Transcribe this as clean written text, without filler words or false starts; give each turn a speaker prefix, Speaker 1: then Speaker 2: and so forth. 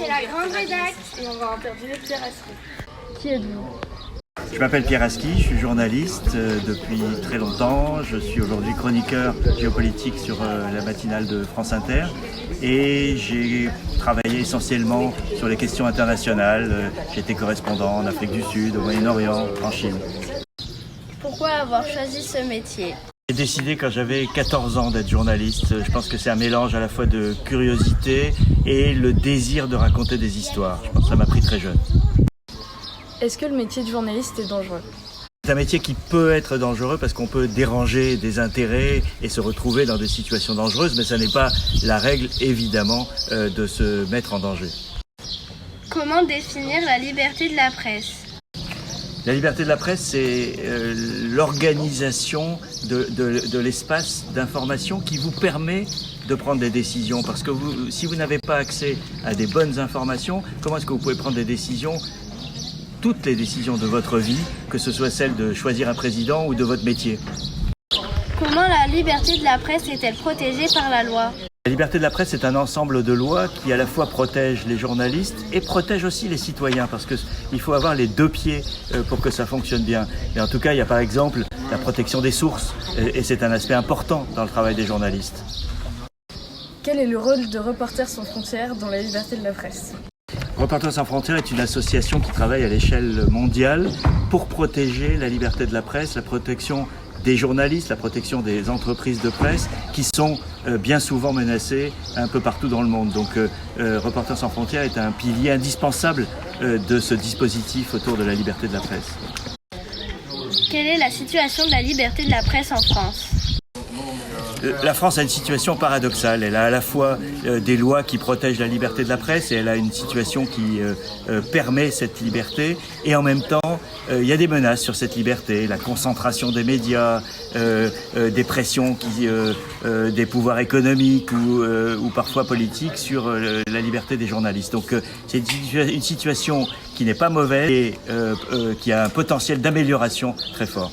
Speaker 1: c'est la grande rédac et on va interviewer Pierre Aski.
Speaker 2: Qui êtes-vous?
Speaker 3: Je m'appelle Pierre Aski, je suis journaliste depuis très longtemps. Je suis aujourd'hui chroniqueur géopolitique sur la matinale de France Inter et j'ai travaillé essentiellement sur les questions internationales. J'étais correspondant en Afrique du Sud, au Moyen-Orient, en Chine.
Speaker 2: Pourquoi avoir choisi ce métier?
Speaker 3: J'ai décidé quand j'avais 14 ans d'être journaliste. Je pense que c'est un mélange à la fois de curiosité et le désir de raconter des histoires. Je pense que ça m'a pris très jeune.
Speaker 2: Est-ce que le métier de journaliste est dangereux?
Speaker 3: C'est un métier qui peut être dangereux parce qu'on peut déranger des intérêts et se retrouver dans des situations dangereuses, mais ça n'est pas la règle, évidemment, de se mettre en danger.
Speaker 1: Comment définir la liberté de la presse?
Speaker 3: La liberté de la presse, c'est l'organisation de l'espace d'information qui vous permet de prendre des décisions. Parce que si vous n'avez pas accès à des bonnes informations, comment est-ce que vous pouvez prendre des décisions, toutes les décisions de votre vie, que ce soit celle de choisir un président ou de votre métier?
Speaker 1: Comment la liberté de la presse est-elle protégée par la loi?
Speaker 3: La liberté de la presse est un ensemble de lois qui à la fois protègent les journalistes et protègent aussi les citoyens parce qu'il faut avoir les deux pieds pour que ça fonctionne bien. Et en tout cas, il y a par exemple la protection des sources et c'est un aspect important dans le travail des journalistes.
Speaker 2: Quel est le rôle de Reporters sans frontières dans la liberté de la presse?
Speaker 3: Reporters sans frontières est une association qui travaille à l'échelle mondiale pour protéger la liberté de la presse, la protection des journalistes, la protection des entreprises de presse qui sont bien souvent menacées un peu partout dans le monde. Donc Reporters sans frontières est un pilier indispensable de ce dispositif autour de la liberté de la presse.
Speaker 1: Quelle est la situation de la liberté de la presse en France?
Speaker 3: La France a une situation paradoxale. Elle a à la fois des lois qui protègent la liberté de la presse et elle a une situation qui permet cette liberté. Et en même temps, il y a des menaces sur cette liberté, la concentration des médias, des pressions des pouvoirs économiques ou parfois politiques sur la liberté des journalistes. Donc c'est une situation qui n'est pas mauvaise et qui a un potentiel d'amélioration très fort.